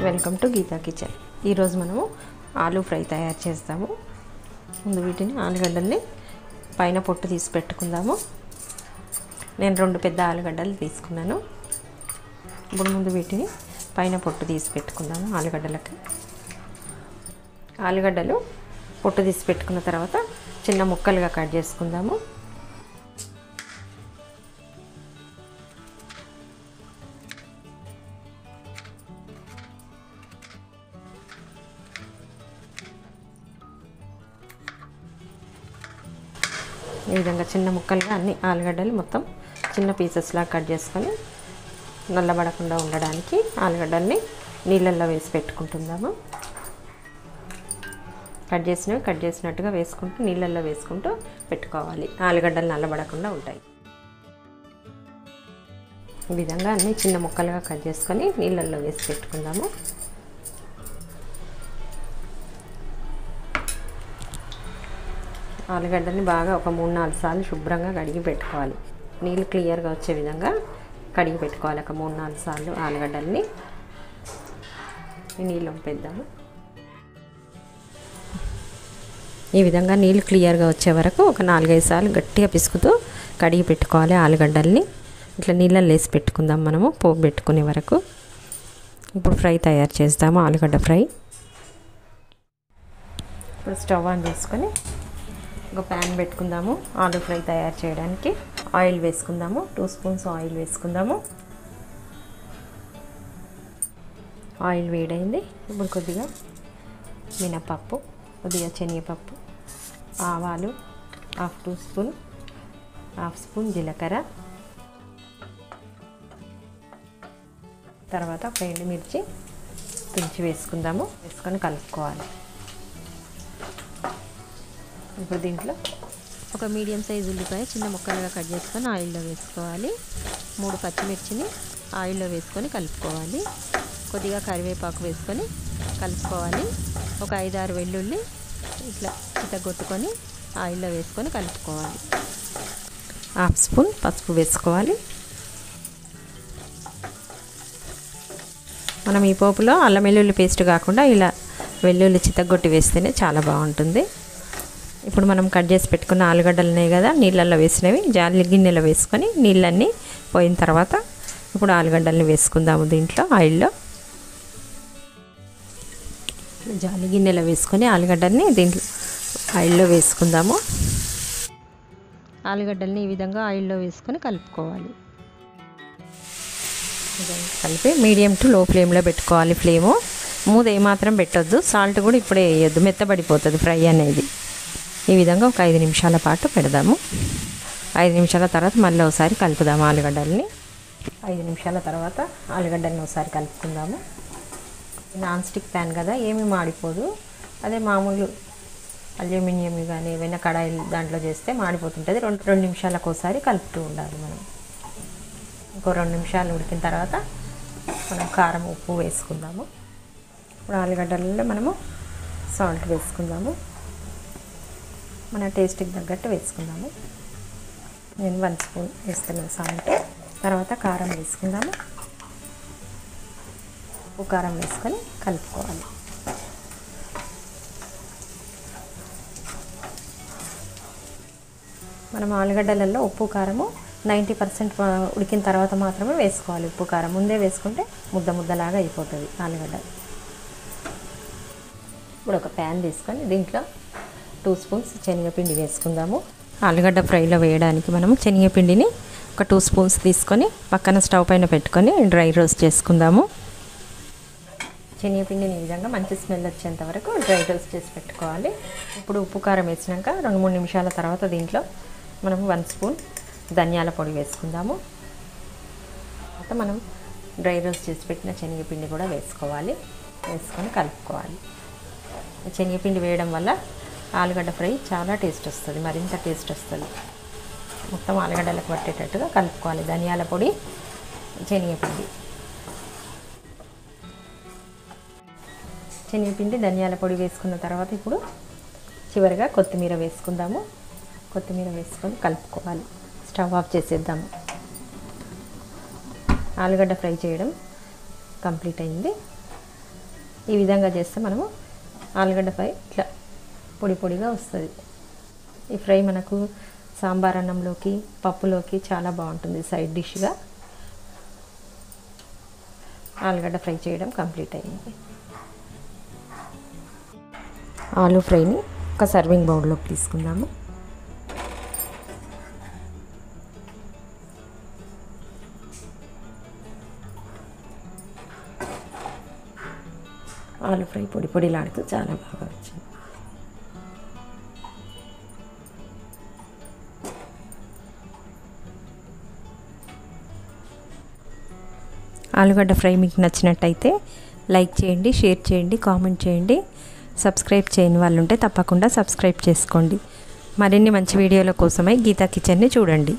Welcome to Gita kitchen. ఈరోజు మనము aloo fry తయారు చేస్తాము. ముందు వీటిని ఆలుగడ్డల్ని పైన పొట్టు తీసి పెట్టుకుందాము. నేను 2 పెద్ద ఆలుగడ్డలు తీసుకున్నాను. ఇప్పుడు ముందు వీటిని పైన పొట్టు తీసి పెట్టుకుందాము. ఆలుగడ్డలు పొట్టు తీసి పెట్టుకున్న తర్వాత చిన్న ముక్కలుగా కట్ చేసుకుందాము. ఈ విధంగా చిన్న ముక్కలుగా అన్ని ఆలుగడ్డలు మొత్తం చిన్న పీసెస్లా కట్ చేసుకొని నల్లబడకుండా ఉండడానికి ఆలుగడ్డల్ని నీళ్ళల్లో వేసి పెట్టుకుంటుందాము. కట్ చేసినట్టుగా వేసుకుంటూ నీళ్ళల్లో వేసుకుంటూ పెట్టుకోవాలి. ఆలుగడ్డలు నల్లబడకుండా ఉంటాయి. ఈ విధంగా అన్ని చిన్న ముక్కలుగా కట్ చేసుకొని నీళ్ళల్లో వేసి పెట్టుకుందాము. ఆలుగడ్డని బాగా ఒక 3-4 సార్లు శుభ్రంగా కడిగి పెట్టుకోవాలి. నీళ్ళు క్లియర్గా వచ్చే విధంగా కడిగి పెట్టుకోవాలి. ఒక 3-4 సార్లు ఆలుగడ్డల్ని నీళ్ళు వంపేద్దాము. ఈ విధంగా నీళ్ళు క్లియర్గా వచ్చే వరకు ఒక 4-5 సార్లు గట్టిగా పిసుకుతూ కడిగి పెట్టుకోవాలి. ఆలుగడ్డల్ని ఇట్లా నీళ్ళల్లో వేసి పెట్టుకుందాం. మనము పోపు పెట్టుకునే వరకు. ఇప్పుడు ఫ్రై తయారు చేస్తాము. ఆలుగడ్డ ఫ్రై. ఇప్పుడు స్టవ్ ఆన్ చేసుకొని ఒక ప్యాన్ పెట్టుకుందాము. ఆలూ ఫ్రై తయారు చేయడానికి ఆయిల్ వేసుకుందాము. 2 స్పూన్స్ ఆయిల్ వేసుకుందాము. ఆయిల్ వేడైంది. ఇప్పుడు కొద్దిగా మినపప్పు, కొద్దిగా శనగపప్పు, ఆవాలు, హాఫ్ స్పూన్ జీలకర్ర, తర్వాత ఒక ఎండుమిర్చి తుంచి వేసుకుందాము. వేసుకొని కలుపుకోవాలి. ఇప్పుడు దీంట్లో ఒక మీడియం సైజు ఉల్లిపాయ చిన్న ముక్కలుగా కట్ చేసుకొని ఆయిల్లో వేసుకోవాలి. 3 పచ్చిమిర్చిని ఆయిల్లో వేసుకొని కలుపుకోవాలి. కొద్దిగా కరివేపాకు వేసుకొని కలుపుకోవాలి. ఒక 5-6 వెల్లుల్లి ఇట్లా చితగొట్టుకొని ఆయిల్లో వేసుకొని కలుపుకోవాలి. హాఫ్ స్పూన్ పసుపు వేసుకోవాలి. మనం ఈ పోపులో అల్లం వెల్లుల్లి పేస్ట్ కాకుండా ఇలా వెల్లుల్లి చితగొట్టి వేస్తేనే చాలా బాగుంటుంది. ఇప్పుడు మనం కట్ చేసి పెట్టుకున్న ఆలుగడ్డలు ఉన్నాయి కదా, నీళ్ళల్లో వేసినవి జాలి గిన్నెలో వేసుకొని నీళ్ళన్నీ పోయిన తర్వాత ఇప్పుడు ఆలుగడ్డల్ని వేసుకుందాము. దీంట్లో ఆయిల్లో జాలి గిన్నెలో వేసుకొని ఆలుగడ్డల్ని దీంట్లో ఆయిల్లో వేసుకుందాము. ఆలుగడ్డల్ని ఈ విధంగా ఆయిల్లో వేసుకొని కలుపుకోవాలి. కలిపి మీడియం టు లో ఫ్లేమ్లో పెట్టుకోవాలి. ఫ్లేము మూత ఏమాత్రం పెట్టొద్దు. సాల్ట్ కూడా ఇప్పుడే వేయొద్దు, మెత్తబడిపోతుంది ఫ్రై అనేది. ఈ విధంగా ఒక 5 నిమిషాల పాటు పెడదాము. 5 నిమిషాల తర్వాత మళ్ళీ ఒకసారి కలుపుదాము ఆలుగడ్డల్ని. 5 నిమిషాల తర్వాత ఆలుగడ్డల్ని ఒకసారి కలుపుకుందాము. నాన్ స్టిక్ ప్యాన్ కదా, ఏమీ మాడిపోదు. అదే మామూలు అల్యూమినియం కానీ ఏవైనా కడాయిలు దాంట్లో చేస్తే మాడిపోతుంటుంది. 2 నిమిషాలకు ఒకసారి కలుపుతూ ఉండాలి. మనం ఇంకో 2 నిమిషాలు ఉడికిన తర్వాత మనం కారం, ఉప్పు వేసుకుందాము. ఇప్పుడు ఆలుగడ్డలలో మనము సాల్ట్ వేసుకుందాము. మన టేస్ట్కి తగ్గట్టు వేసుకుందాము. నేను 1 స్పూన్ వేస్తున్నాను సాల్ట్. తర్వాత కారం వేసుకుందాము. ఉప్పు కారం వేసుకొని కలుపుకోవాలి. మనం ఆలుగడ్డలలో ఉప్పు కారము 90% ఉడికిన తర్వాత మాత్రమే వేసుకోవాలి. ఉప్పు కారం ముందే వేసుకుంటే ముద్దలాగా అయిపోతుంది ఆలుగడ్డ. ఇప్పుడు ఒక ప్యాన్ తీసుకొని దీంట్లో 2 స్పూన్స్ శనగపిండి వేసుకుందాము. ఆలుగడ్డ ఫ్రైలో వేయడానికి మనము శనగపిండిని ఒక 2 స్పూన్స్ తీసుకొని పక్కన స్టవ్ పైన పెట్టుకొని డ్రై రోస్ట్ చేసుకుందాము. శనగపిండిని ఈ విధంగా మంచి స్మెల్ వచ్చేంత వరకు డ్రై రోస్ట్ చేసి పెట్టుకోవాలి. ఇప్పుడు ఉప్పు కారం వేసినాక 2-3 నిమిషాల తర్వాత దీంట్లో మనము 1 స్పూన్ ధనియాల పొడి వేసుకుందాము. తర్వాత మనం డ్రై రోస్ట్ చేసి పెట్టిన శనగపిండి కూడా వేసుకోవాలి. వేసుకొని కలుపుకోవాలి. శనగపిండి వేయడం వల్ల ఆలుగడ్డ ఫ్రై చాలా టేస్ట్ వస్తుంది, మరింత టేస్ట్ వస్తుంది. మొత్తం ఆలుగడ్డలకు పట్టేటట్టుగా కలుపుకోవాలి. ధనియాల పొడి, శనగపిండి, ధనియాల పొడి వేసుకున్న తర్వాత ఇప్పుడు చివరిగా కొత్తిమీర వేసుకుందాము. కొత్తిమీర వేసుకొని కలుపుకోవాలి. స్టవ్ ఆఫ్ చేసేద్దాము. ఆలుగడ్డ ఫ్రై చేయడం కంప్లీట్ అయింది. ఈ విధంగా చేస్తే మనము ఆలుగడ్డ ఫ్రై ఇట్లా పొడి పొడిగా వస్తుంది. ఈ ఫ్రై మనకు సాంబార్ అన్నంలోకి పప్పులోకి చాలా బాగుంటుంది. సైడ్ డిష్గా ఆలుగడ్డ ఫ్రై చేయడం కంప్లీట్ అయింది. ఆలూ ఫ్రైని ఒక సర్వింగ్ బౌల్లోకి తీసుకుందాము. ఆలూ ఫ్రై పొడి పొడిలాడుతూ చాలా బాగా వచ్చింది. ఆలుగడ్డ ఫ్రై మీకు నచ్చినట్టయితే లైక్ చేయండి, షేర్ చేయండి, కామెంట్ చేయండి. సబ్స్క్రైబ్ చేయని వాళ్ళు ఉంటే తప్పకుండా సబ్స్క్రైబ్ చేసుకోండి. మరిన్ని మంచి వీడియోల కోసమై గీతా కిచెన్ని చూడండి.